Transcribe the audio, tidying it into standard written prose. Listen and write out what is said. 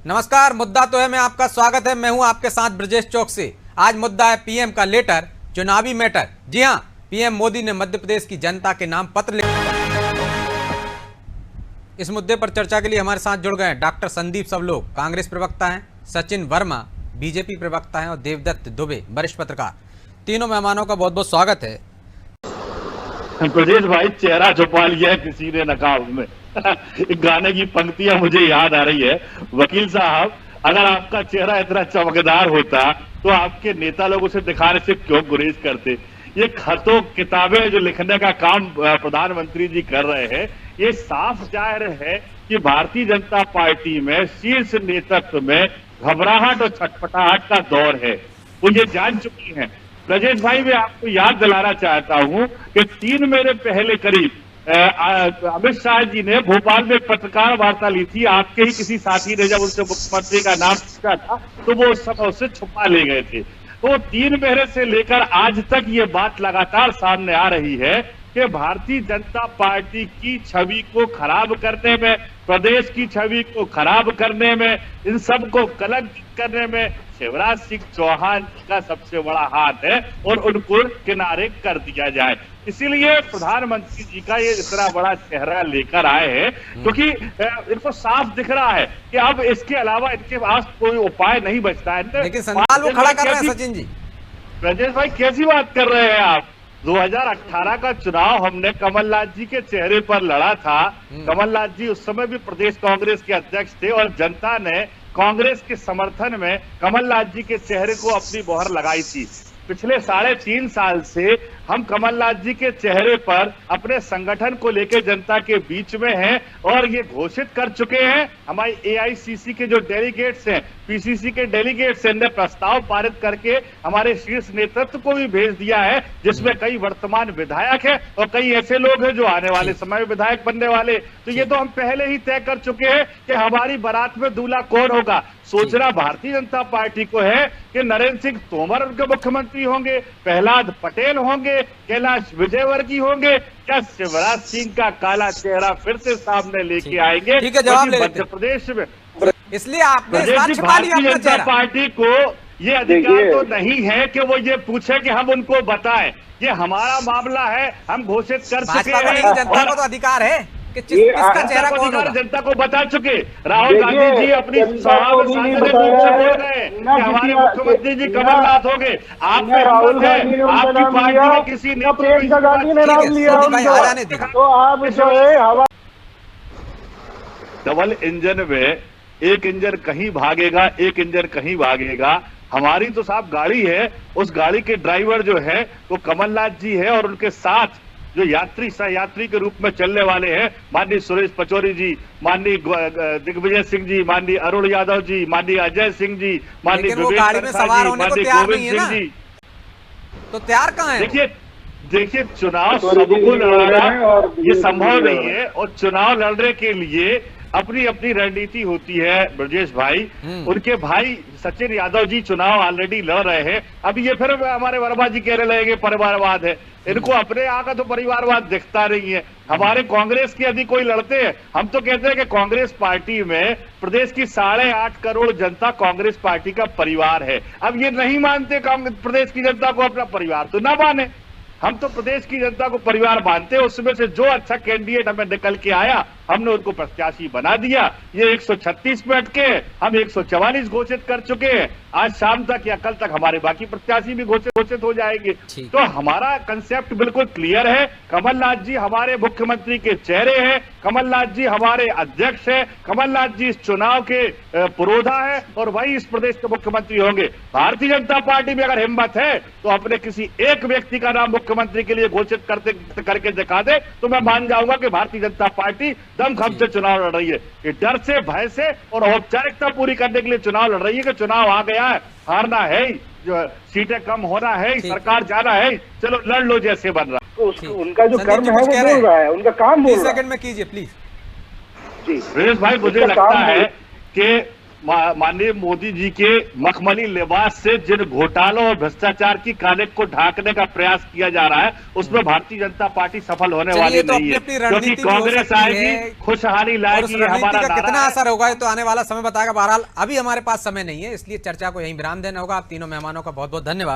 नमस्कार, मुद्दा तो है में आपका स्वागत है। मैं हूं आपके साथ ब्रजेश चौक से। आज मुद्दा है पीएम का लेटर, चुनावी मैटर। जी हां, पीएम मोदी ने मध्य प्रदेश की जनता के नाम पत्र लिखा। इस मुद्दे पर चर्चा के लिए हमारे साथ जुड़ गए डॉक्टर संदीप सबलोग, कांग्रेस प्रवक्ता हैं, सचिन वर्मा बीजेपी प्रवक्ता हैं और देवदत्त दुबे वरिष्ठ पत्रकार। तीनों मेहमानों का बहुत बहुत स्वागत है। ब्रजेश भाई, चेहरा छुपा लिया है किसी ने नकाब में। एक गाने की पंक्तियां मुझे याद आ रही है। वकील साहब, अगर आपका चेहरा इतना चमकदार होता तो आपके नेता लोग उसे दिखाने से क्यों गुरेज करते। ये खतों किताबें जो लिखने का काम प्रधानमंत्री जी कर रहे हैं, ये साफ जाहिर है कि भारतीय जनता पार्टी में शीर्ष नेतृत्व में घबराहट और छटपटाहट का दौर है। वो ये जान चुकी हैं। ब्रजेश भाई, मैं आपको याद दिलाना चाहता हूं कि 3 महीने पहले करीब अमित शाह जी ने भोपाल में पत्रकार वार्ता ली थी। आपके ही किसी साथी ने जब उनसे मुख्यमंत्री का नाम पूछा था तो वो उस समय उससे छुपा ले गए थे। तो 3 महीने से लेकर आज तक ये बात लगातार सामने आ रही है कि भारतीय जनता पार्टी की छवि को खराब करने में, प्रदेश की छवि को खराब करने में, इन सब को कलंकित करने में शिवराज सिंह चौहान का सबसे बड़ा हाथ है और उनको किनारे कर दिया जाए। इसीलिए प्रधानमंत्री जी का ये इतना बड़ा चेहरा लेकर आए हैं, क्योंकि इनको साफ दिख रहा है कि अब इसके अलावा इनके पास कोई उपाय नहीं बचता है। लेकिन सवाल वो खड़ा कर रहे हैं सचिन जी। ब्रजेश भाई, कैसी बात कर रहे हैं आप? 2018 का चुनाव हमने कमलनाथ जी के चेहरे पर लड़ा था। कमलनाथ जी उस समय भी प्रदेश कांग्रेस के अध्यक्ष थे और जनता ने कांग्रेस के समर्थन में कमलनाथ जी के चेहरे को अपनी मोहर लगाई थी। पिछले 3.5 साल से हम कमलनाथ जी के चेहरे पर अपने संगठन को लेकर जनता के बीच में हैं और ये घोषित कर चुके हैं। हमारी एआईसीसी के जो डेलीगेट्स हैं, पीसीसी के डेलीगेट्स हैं, ने प्रस्ताव पारित करके हमारे शीर्ष नेतृत्व को भी भेज दिया है, जिसमें कई वर्तमान विधायक हैं और कई ऐसे लोग हैं जो आने वाले समय में विधायक बनने वाले। तो ये तो हम पहले ही तय कर चुके हैं कि हमारी बारात में दूल्हा कौन होगा। सोचना भारतीय जनता पार्टी को है कि नरेंद्र सिंह तोमर उनके मुख्यमंत्री होंगे, प्रहलाद पटेल होंगे, कैलाश विजयवर्गीय होंगे, क्या शिवराज सिंह का काला चेहरा फिर से सामने लेके आएंगे? ठीक है, जवाब ले मध्य प्रदेश में इसलिए आपने भारतीय जनता पार्टी को ये अधिकार तो नहीं है कि वो ये पूछे कि हम उनको बताएं। ये हमारा मामला है, हम घोषित कर चुके हैं। जनता को तो अधिकार है कि किसका चेहरा कौन होगा, जनता को बता चुके। राहुल गांधी जी अपनी सभा में सांसद रूप से बोल रहे हैं कि हमारे मुख्यमंत्री जी कमलनाथ होंगे। आप पे हिम्मत है, आपकी पार्टी में किसी ने डबल इंजन में एक इंजन कहीं भागेगा, एक इंजन कहीं भागेगा। हमारी तो साहब गाड़ी है, उस गाड़ी के ड्राइवर जो है वो कमलनाथ जी है और उनके साथ जो यात्री सहयात्री के रूप में चलने वाले हैं, माननीय सुरेश पचौरी जी, माननीय दिग्विजय सिंह जी, माननीय अरुण यादव जी, माननीय अजय सिंह जी, माननीय विवेक सवार होने को तैयार नहीं है ना, तो तैयार कहाँ है? देखिए चुनाव सबको लड़ाना ये संभव नहीं है और चुनाव लड़ने के लिए अपनी अपनी रणनीति होती है। ब्रजेश भाई, उनके भाई सचिन यादव जी चुनाव ऑलरेडी लड़ रहे हैं। अभी ये फिर हमारे वर्मा जी कहने लगेंगे परिवारवाद है। इनको अपने यहाँ का तो परिवारवाद दिखता नहीं है। हमारे कांग्रेस की यदि कोई लड़ते हैं, हम तो कहते हैं कि कांग्रेस पार्टी में प्रदेश की 8.5 करोड़ जनता कांग्रेस पार्टी का परिवार है। अब ये नहीं मानते प्रदेश की जनता को अपना परिवार, तो ना माने। हम तो प्रदेश की जनता को परिवार मानते हैं। उसमें से जो अच्छा कैंडिडेट हमें निकल के आया, हमने उनको प्रत्याशी बना दिया। ये 136 पे अटके, हम 144 घोषित कर चुके हैं। आज शाम तक या कल तक हमारे बाकी प्रत्याशी भी घोषित हो जाएंगे। तो हमारा कंसेप्ट बिल्कुल क्लियर है। कमलनाथ जी हमारे मुख्यमंत्री के चेहरे हैं, कमलनाथ जी हमारे अध्यक्ष हैं, कमलनाथ जी इस चुनाव के पुरोधा है और वही इस प्रदेश के मुख्यमंत्री होंगे। भारतीय जनता पार्टी में अगर हिम्मत है तो अपने किसी एक व्यक्ति का नाम मुख्यमंत्री के लिए घोषित करके दिखा दे तो मैं मान जाऊंगा कि भारतीय जनता पार्टी दमखम से चुनाव लड़ रही है। ये डर से, भय से और औपचारिकता पूरी करने के लिए चुनाव लड़ रही है कि चुनाव आ गया है, हारना है ही, जो सीटें कम होना है, सरकार जाना है, चलो लड़ लो जैसे बन रहा है। उनका जो कर्म है वो बोल रहा है, उनका काम बोल रहा है। सेकंड में कीजिए प्लीज। जी ब्रजेश भाई, मुझे लगता है कि माननीय मोदी जी के मखमली लिबास से जिन घोटालों और भ्रष्टाचार की कालिक को ढांकने का प्रयास किया जा रहा है, उसमें भारतीय जनता पार्टी सफल होने वाली नहीं है, क्योंकि कांग्रेस आएगी, खुशहाली लाएगी, हमारा कितना असर होगा तो आने वाला समय बताएगा। बहरहाल अभी हमारे पास समय नहीं है, इसलिए चर्चा को यहीं विराम देना होगा। आप तीनों मेहमानों का बहुत बहुत धन्यवाद।